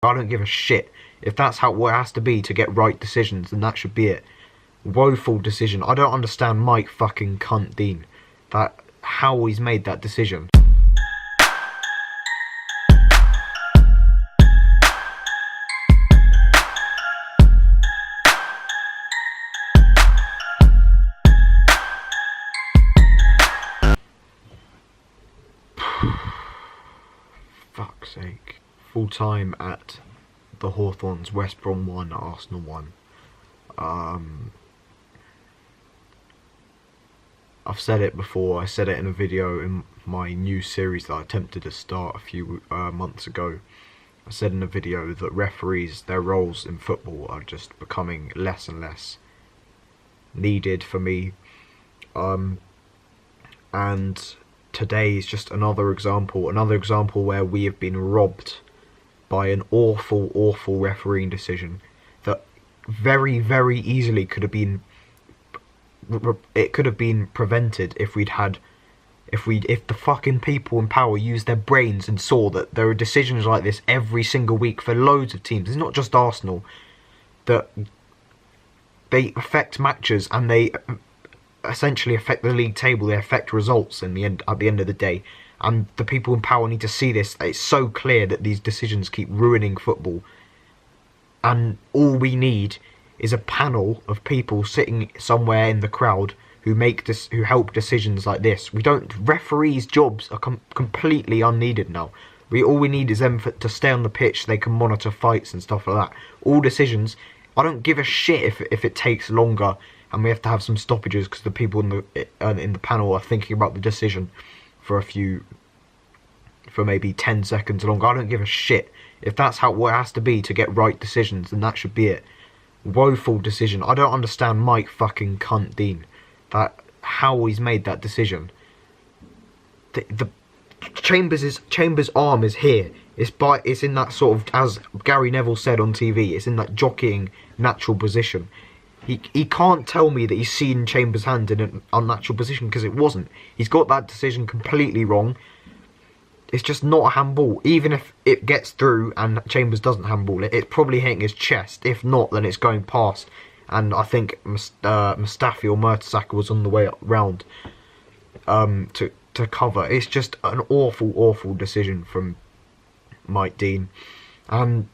I don't give a shit. If that's how what it has to be to get right decisions, then that should be it. Woeful decision. I don't understand Mike fucking cunt Dean. How he's made that decision. Fuck's sake. Full time at the Hawthorns, West Brom 1, Arsenal 1. I've said it before. I said it in a video in my new series that I attempted to start a few months ago. I said in a video that referees, their roles in football are just becoming less and less needed for me. And today is just another example where we have been robbed by an awful refereeing decision that very, very easily could have been prevented if the fucking people in power used their brains and saw that there are decisions like this every single week for loads of teams. It's not just Arsenal, that they affect matches and they essentially affect the league table. They affect results at the end of the day, and the people in power need to see this. It's so clear that these decisions keep ruining football, and all we need is a panel of people sitting somewhere in the crowd who help decisions like this. Referees' jobs are completely unneeded now. All we need is them to stay on the pitch so they can monitor fights and stuff like that. All decisions, I don't give a shit if it takes longer and we have to have some stoppages because the people in the panel are thinking about the decision for maybe 10 seconds longer. I don't give a shit. If that's what it has to be to get right decisions, then that should be it. Woeful decision. I don't understand Mike fucking cunt Dean. How he's made that decision. The Chambers' arm is here. It's in that sort of, as Gary Neville said on TV, it's in that jockeying natural position. He can't tell me that he's seen Chambers' hand in an unnatural position, because it wasn't. He's got that decision completely wrong. It's just not a handball. Even if it gets through and Chambers doesn't handball it, it's probably hitting his chest. If not, then it's going past. And I think Mustafi or Mertesacker was on the way round to cover. It's just an awful decision from Mike Dean. And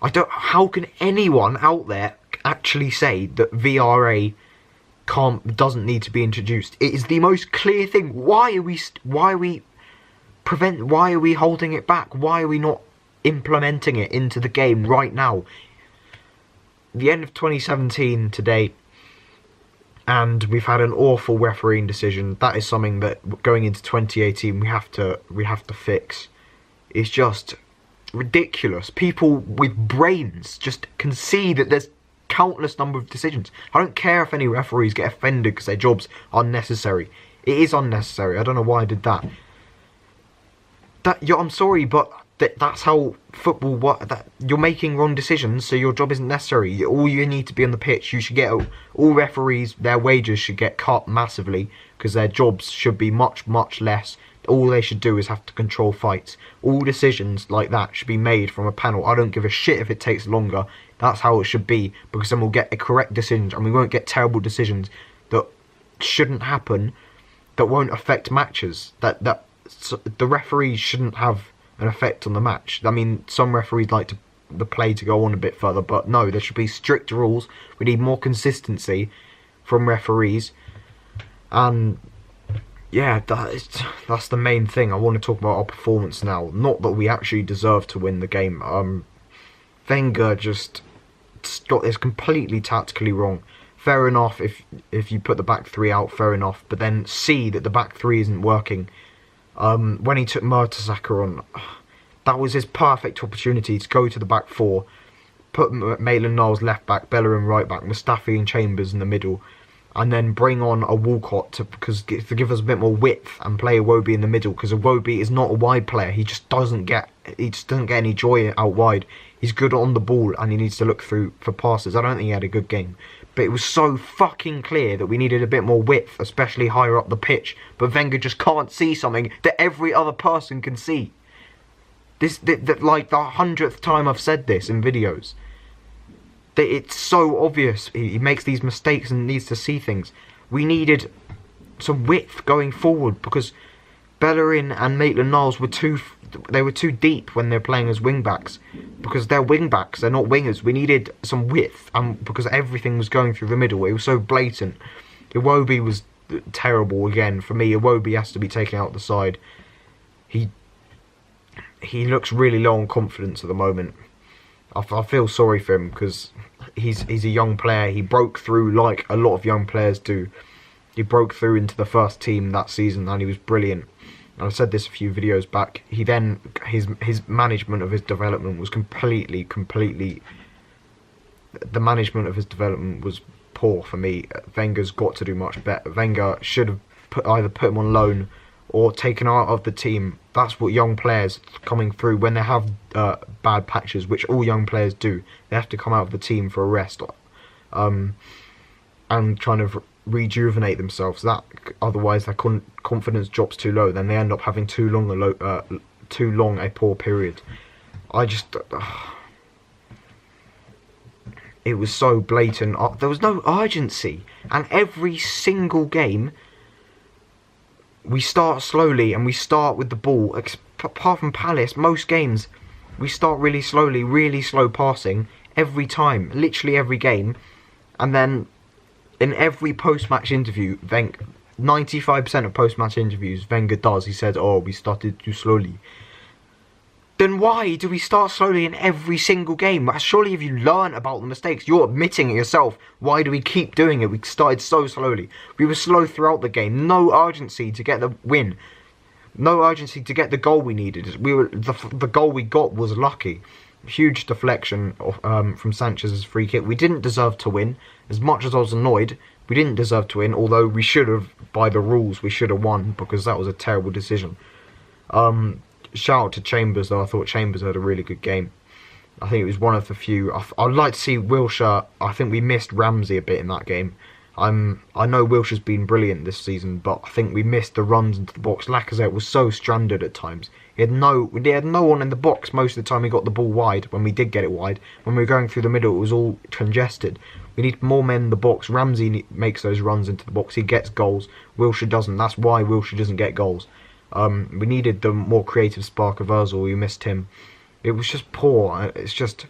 how can anyone out there actually say that VRA doesn't need to be introduced? It is the most clear thing. Why are we holding it back? Why are we not implementing it into the game right now? The end of 2017 today, and we've had an awful refereeing decision. That is something that going into 2018 we have to fix. It's just ridiculous. People with brains just can see that there's countless number of decisions. I don't care if any referees get offended because their job's unnecessary. It is unnecessary. I don't know why I did that. I'm sorry, but that's how football works. You're making wrong decisions, so your job isn't necessary. All you need to be on the pitch. You should get all referees. Their wages should get cut massively because their jobs should be much less. All they should do is have to control fights. All decisions like that should be made from a panel. I don't give a shit if it takes longer. That's how it should be, because then we'll get a correct decision and we won't get terrible decisions that shouldn't happen, that won't affect matches. The referees shouldn't have an effect on the match. I mean, some referees like the play to go on a bit further, but no, there should be strict rules. We need more consistency from referees, and yeah, that's the main thing. I want to talk about our performance now. Not that we actually deserve to win the game. Wenger just got this completely tactically wrong. Fair enough if you put the back three out, fair enough, but then see that the back three isn't working. When he took Mertesacker on, that was his perfect opportunity to go to the back four, put Maitland-Niles left back, Bellerin right back, Mustafi and Chambers in the middle, and then bring on a Walcott to give us a bit more width and play Iwobi in the middle, because Iwobi is not a wide player. He just doesn't get any joy out wide. He's good on the ball and he needs to look through for passes. I don't think he had a good game. But it was so fucking clear that we needed a bit more width, especially higher up the pitch. But Wenger just can't see something that every other person can see. Like the 100th time I've said this in videos. That it's so obvious he makes these mistakes and needs to see things. We needed some width going forward because Bellerin and Maitland-Niles were too deep when they're playing as wing backs, because they're wing backs, they're not wingers. We needed some width, because everything was going through the middle. It was so blatant. Iwobi was terrible again for me. Iwobi has to be taken out the side. He looks really low on confidence at the moment. I feel sorry for him because he's a young player. He broke through like a lot of young players do. He broke through into the first team that season and he was brilliant. And I said this a few videos back. He then his management of his development was completely. The management of his development was poor for me. Wenger's got to do much better. Wenger should have either put him on loan or taken out of the team. That's what young players coming through when they have bad patches, which all young players do. They have to come out of the team for a rest, and trying to rejuvenate themselves. That otherwise their confidence drops too low. Then they end up having too long a poor period. It was so blatant. There was no urgency, and every single game we start slowly and we start with the ball. Apart from Palace, most games we start really slowly, really slow passing every time, literally every game. And then in every post-match interview, 95% of post-match interviews Wenger does, he said, "Oh, we started too slowly." Then why do we start slowly in every single game? Surely if you learn about the mistakes, you're admitting it yourself. Why do we keep doing it? We started so slowly. We were slow throughout the game. No urgency to get the win. No urgency to get the goal we needed. The goal we got was lucky. Huge deflection from Sanchez's free kick. We didn't deserve to win. As much as I was annoyed, we didn't deserve to win. Although we should have, by the rules, we should have won because that was a terrible decision. Shout out to Chambers though. I thought Chambers had a really good game. I think it was one of the few. I'd like to see Wilshere. I think we missed Ramsey a bit in that game. I know Wilshere's been brilliant this season, but I think we missed the runs into the box. Lacazette was so stranded at times. He had no one in the box most of the time. He got the ball wide when we did get it wide. When we were going through the middle, it was all congested. We need more men in the box. Ramsey makes those runs into the box. He gets goals. Wilshere doesn't. That's why Wilshere doesn't get goals. We needed the more creative spark of Ozil. We missed him. It was just poor. It's just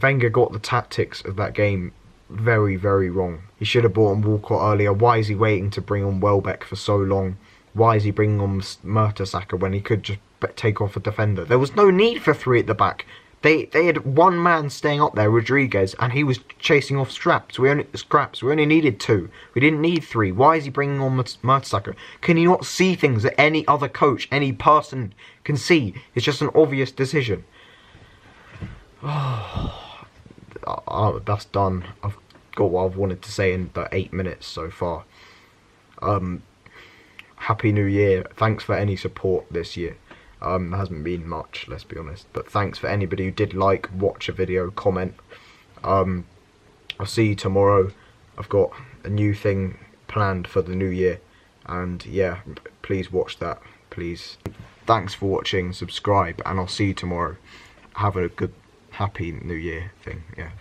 Wenger got the tactics of that game very, very wrong. He should have brought on Walcott earlier. Why is he waiting to bring on Welbeck for so long? Why is he bringing on Mertesacker when he could just take off a defender? There was no need for three at the back. They had one man staying up there, Rodriguez, and he was chasing off scraps. We only needed two. We didn't need three. Why is he bringing on Mertesacker? Can he not see things that any other coach, any person can see? It's just an obvious decision. That's done. I've got what I've wanted to say in the 8 minutes so far. Happy New Year. Thanks for any support this year. There hasn't been much, let's be honest. But thanks for anybody who did like, watch a video, comment. I'll see you tomorrow. I've got a new thing planned for the new year. And yeah, please watch that, please. Thanks for watching, subscribe, and I'll see you tomorrow. Have a good, happy New Year thing, yeah.